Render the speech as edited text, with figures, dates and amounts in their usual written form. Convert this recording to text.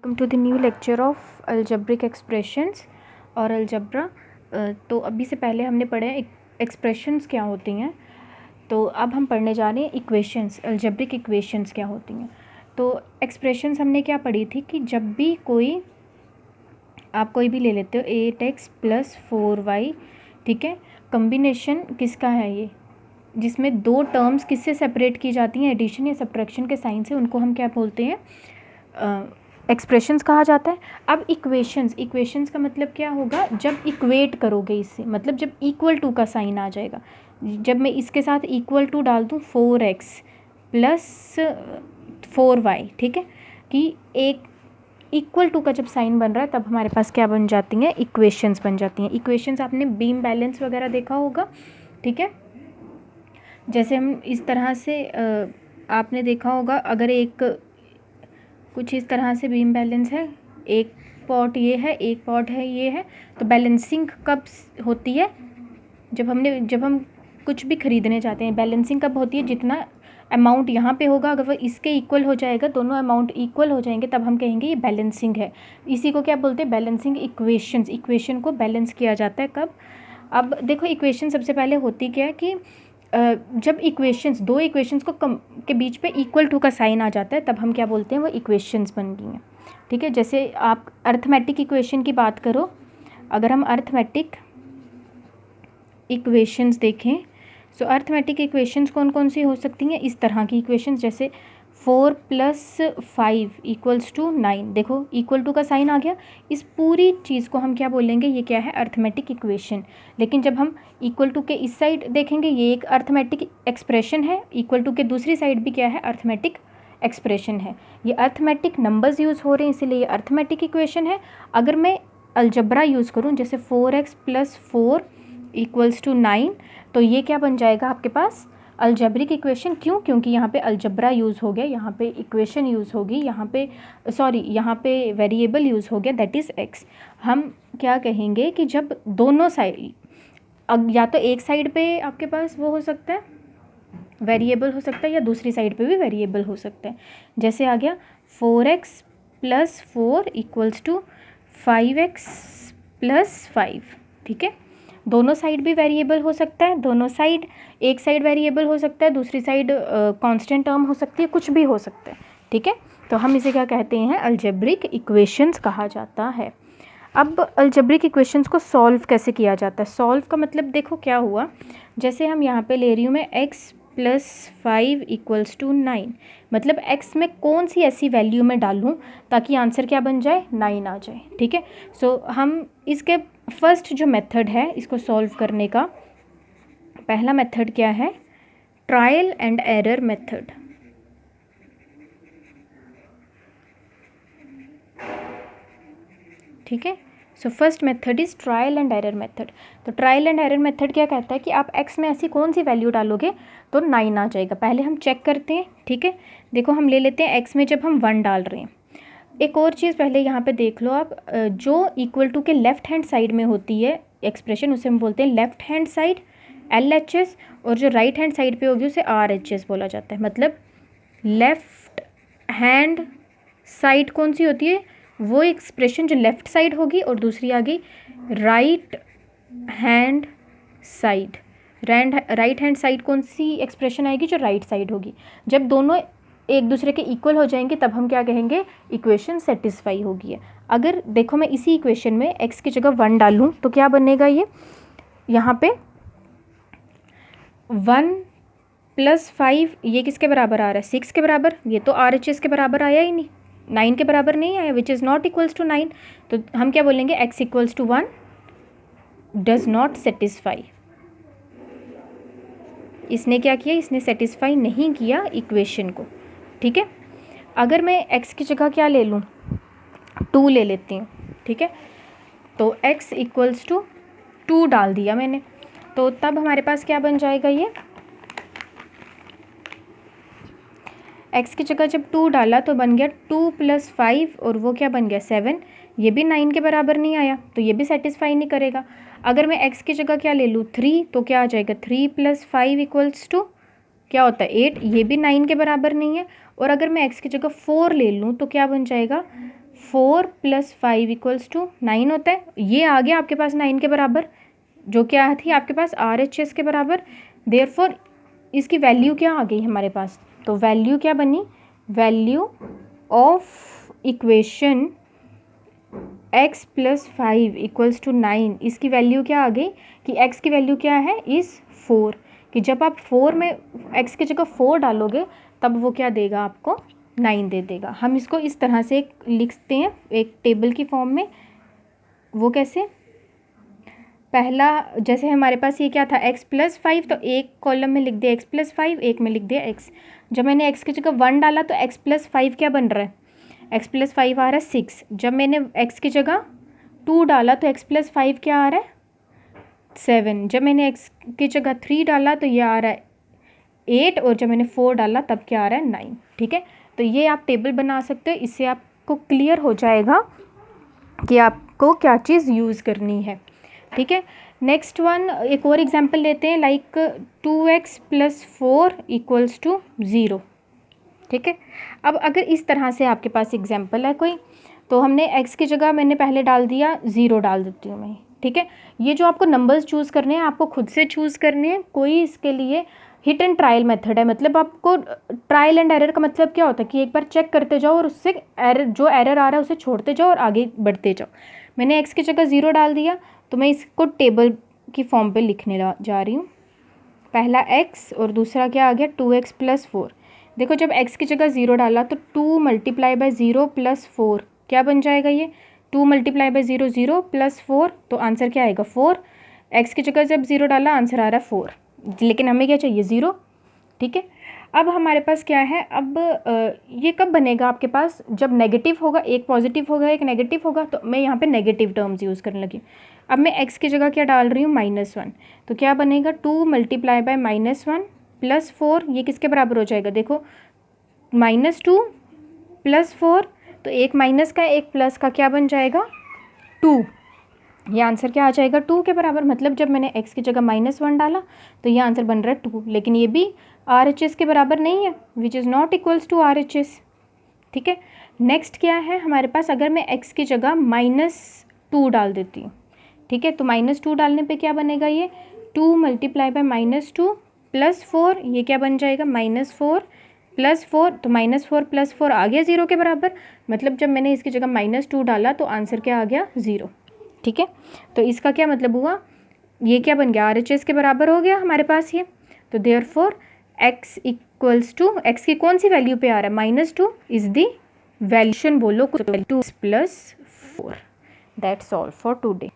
Welcome to the new lecture of algebraic expressions और algebra. तो अभी से पहले हमने पढ़े एक्सप्रेशंस क्या होती हैं, तो अब हम पढ़ने जा रहे हैं इक्वेशंस, अलजेब्रिक इक्वेशंस क्या होती हैं। तो एक्सप्रेशंस हमने क्या पढ़ी थी कि जब भी आप कोई भी ले लेते हो 8x + 4y, ठीक है, कम्बिनेशन किसका है ये, जिसमें दो टर्म्स किससे सेपरेट की जाती हैं, एडिशन या सब्ट्रैक्शन के साइन से, उनको हम क्या बोलते हैं, एक्सप्रेशंस कहा जाता है। अब इक्वेशंस का मतलब क्या होगा, जब इक्वेट करोगे इससे, मतलब जब इक्वल टू का साइन आ जाएगा। जब मैं इसके साथ इक्वल टू डाल दूँ 4x + 4y, ठीक है, कि एक इक्वल टू का जब साइन बन रहा है तब हमारे पास क्या बन जाती हैं, इक्वेशंस बन जाती हैं। इक्वेशंस आपने बीम बैलेंस वगैरह देखा होगा, ठीक है। जैसे हम इस तरह से आपने देखा होगा, अगर कुछ इस तरह से बीम बैलेंस है, एक पॉट ये है, एक पॉट है ये है, तो बैलेंसिंग कब होती है, जब हम कुछ भी खरीदने जाते हैं। बैलेंसिंग कब होती है, जितना अमाउंट यहाँ पे होगा अगर वो इसके इक्वल हो जाएगा, दोनों अमाउंट इक्वल हो जाएंगे, तब हम कहेंगे ये बैलेंसिंग है। इसी को क्या बोलते हैं, बैलेंसिंग इक्वेशंस। इक्वेशन को बैलेंस किया जाता है कब। अब देखो इक्वेशन सबसे पहले होती क्या है कि जब दो इक्वेशंस के बीच पे इक्वल टू का साइन आ जाता है, तब हम क्या बोलते हैं, वो इक्वेशंस बन गई हैं, ठीक है। जैसे आप अर्थमेटिक इक्वेशन की बात करो, अगर हम अर्थमेटिक इक्वेशंस देखें, सो अर्थमेटिक इक्वेशंस कौन कौन सी हो सकती हैं, इस तरह की इक्वेशंस, जैसे 4 + 5 = 9। देखो इक्वल टू का साइन आ गया, इस पूरी चीज़ को हम क्या बोलेंगे, ये क्या है, अर्थमेटिक इक्वेशन। लेकिन जब हम इक्वल टू के इस साइड देखेंगे, ये एक अर्थमेटिक एक्सप्रेशन है, इक्वल टू के दूसरी साइड भी क्या है, अर्थमेटिक एक्सप्रेशन है। ये अर्थमेटिक नंबर्स यूज़ हो रहे हैं, इसीलिए ये अर्थमेटिक इक्वेशन है। अगर मैं अलजब्रा यूज़ करूँ, जैसे 4x + 4 = 9, तो ये क्या बन जाएगा आपके पास, अलजेब्रिक इक्वेशन। क्यों, क्योंकि यहाँ पे अलजब्रा यूज़ हो गया, यहाँ पे इक्वेशन यूज़ होगी, यहाँ पे वेरिएबल यूज़ हो गया, दैट इज़ x। हम क्या कहेंगे कि जब दोनों साइड, या तो एक साइड पे आपके पास वो हो सकता है, वेरिएबल हो सकता है, या दूसरी साइड पे भी वेरिएबल हो सकता है। जैसे आ गया 4x + 4 = 5x + 5, ठीक है। दोनों साइड भी वेरिएबल हो सकता है, एक साइड वेरिएबल हो सकता है, दूसरी साइड कांस्टेंट टर्म हो सकती है, कुछ भी हो सकता है, ठीक है। तो हम इसे क्या कहते हैं, अलजेब्रिक इक्वेशंस कहा जाता है। अब अलजेब्रिक इक्वेशंस को सॉल्व कैसे किया जाता है, सॉल्व का मतलब देखो क्या हुआ, जैसे हम यहाँ पे ले रही हूँ मैं x + 5 = 9, मतलब x में कौन सी ऐसी वैल्यू में डालूँ ताकि आंसर क्या बन जाए, 9 आ जाए, ठीक है। सो हम इसके फर्स्ट जो मेथड है इसको सॉल्व करने का, पहला मेथड क्या है, ट्रायल एंड एरर मेथड, ठीक है। So first method is trial and error method. तो ट्रायल एंड एरर मेथड क्या कहता है कि आप x में ऐसी कौन सी वैल्यू डालोगे तो 9 आ जाएगा। पहले हम चेक करते हैं, ठीक है। देखो हम ले लेते हैं x में जब हम 1 डाल रहे हैं। एक और चीज़ पहले यहाँ पे देख लो आप, जो इक्वल टू के लेफ्ट हैंड साइड में होती है एक्सप्रेशन, उसे हम बोलते हैं लेफ्ट हैंड साइड LHS, और जो राइट हैंड साइड पे होगी उसे RHS बोला जाता है। मतलब लेफ्ट हैंड साइड कौन सी होती है, वो एक्सप्रेशन जो लेफ्ट साइड होगी, और दूसरी आ गई right hand side. Right hand side कौन सी एक्सप्रेशन आएगी, जो राइट साइड होगी। जब दोनों एक दूसरे के इक्वल हो जाएंगे तब हम क्या कहेंगे, इक्वेशन सेटिस्फाई होगी है। अगर देखो मैं इसी इक्वेशन में x की जगह 1 डालूँ तो क्या बनेगा, ये यहाँ पे 1 + 5 ये किसके बराबर आ रहा है, 6 के बराबर। ये तो RHS के बराबर आया ही नहीं, 9 के बराबर नहीं आया, which is not equals to 9। तो हम क्या बोलेंगे, x = 1 डज नॉट सेटिस्फाई। इसने क्या किया, इसने सेटिस्फाई नहीं किया इक्वेशन को, ठीक है। अगर मैं x की जगह क्या ले लूँ, 2 ले लेती हूँ, ठीक है। तो x = 2 डाल दिया मैंने, तो तब हमारे पास क्या बन जाएगा, ये x की जगह जब 2 डाला तो बन गया 2 + 5, और वो क्या बन गया 7। ये भी 9 के बराबर नहीं आया, तो ये भी सेटिस्फाई नहीं करेगा। अगर मैं x की जगह क्या ले लूँ, 3, तो क्या आ जाएगा, 3 + 5 = क्या होता है 8, ये भी 9 के बराबर नहीं है। और अगर मैं x की जगह 4 ले लूँ तो क्या बन जाएगा, 4 + 5 = 9 होता है। ये आ गया आपके पास 9 के बराबर, जो क्या थी आपके पास RHS के बराबर। देयरफॉर इसकी वैल्यू क्या आ गई हमारे पास, तो वैल्यू क्या बनी, वैल्यू ऑफ इक्वेशन x + 5 = 9, इसकी वैल्यू क्या आ गई कि x की वैल्यू क्या है, इज़ 4, कि जब आप 4 में x की जगह 4 डालोगे तब वो क्या देगा आपको, 9 दे देगा। हम इसको इस तरह से लिखते हैं एक टेबल की फॉर्म में। वो कैसे, पहला जैसे हमारे पास ये क्या था x + 5, तो एक कॉलम में लिख दिया x + 5, एक में लिख दिया x। जब मैंने x की जगह 1 डाला तो x + 5 क्या बन रहा है, x + 5 आ रहा है 6। जब मैंने x की जगह 2 डाला तो x + 5 क्या आ रहा है 7। जब मैंने x की जगह 3 डाला तो ये आ रहा है 8, और जब मैंने 4 डाला तब क्या आ रहा है 9। ठीक है, तो ये आप टेबल बना सकते हो, इससे आपको क्लियर हो जाएगा कि आपको क्या चीज़ यूज़ करनी है। ठीक है, नेक्स्ट वन एक और एग्जांपल लेते हैं, लाइक 2x + 4 = 0। ठीक है, अब अगर इस तरह से आपके पास एग्जांपल है कोई, तो हमने x की जगह मैंने पहले डाल दिया 0 डाल देती हूँ मैं। ठीक है, ये जो आपको नंबर्स चूज़ करने हैं आपको खुद से चूज़ करने हैं, कोई इसके लिए हिट एंड ट्रायल मेथड है। मतलब आपको ट्रायल एंड एरर का मतलब क्या होता है कि एक बार चेक करते जाओ और उससे एरर, जो एरर आ रहा है उसे छोड़ते जाओ और आगे बढ़ते जाओ। मैंने x की जगह 0 डाल दिया, तो मैं इसको टेबल की फॉर्म पे लिखने जा रही हूँ। पहला x और दूसरा क्या आ गया 2x + 4। देखो जब x की जगह 0 डाला तो 2 × 0 + 4 क्या बन जाएगा, ये 2 × 0 0 + 4, तो आंसर क्या आएगा 4। x की जगह जब 0 डाला आंसर आ रहा है 4, लेकिन हमें क्या चाहिए 0। ठीक है, अब हमारे पास क्या है, अब ये कब बनेगा आपके पास, जब नेगेटिव होगा, एक पॉजिटिव होगा एक नेगेटिव होगा। तो मैं यहाँ पे नेगेटिव टर्म्स यूज़ करने लगी। अब मैं x की जगह क्या डाल रही हूँ -1, तो क्या बनेगा 2 × -1 + 4, ये किसके बराबर हो जाएगा, देखो -2 + 4, तो एक माइनस का एक प्लस का क्या बन जाएगा 2। ये आंसर क्या आ जाएगा 2 के बराबर। मतलब जब मैंने x की जगह -1 डाला तो ये आंसर बन रहा है 2, लेकिन ये भी RHS के बराबर नहीं है, which is not equals to RHS। ठीक है, नेक्स्ट क्या है हमारे पास, अगर मैं x की जगह -2 डाल देती हूँ। ठीक है, तो -2 डालने पे क्या बनेगा, ये 2 × -2 + 4, ये क्या बन जाएगा -4 + 4, तो -4 + 4 आ गया 0 के बराबर। मतलब जब मैंने इसकी जगह -2 डाला तो आंसर क्या आ गया 0। ठीक है, तो इसका क्या मतलब हुआ, ये क्या बन गया RHS के बराबर हो गया हमारे पास ये। तो देयरफॉर x = x की कौन सी वैल्यू पे आ रहा है -2 इज़ दी वैल्यूशन, बोलो 2 + 4। That's all for today.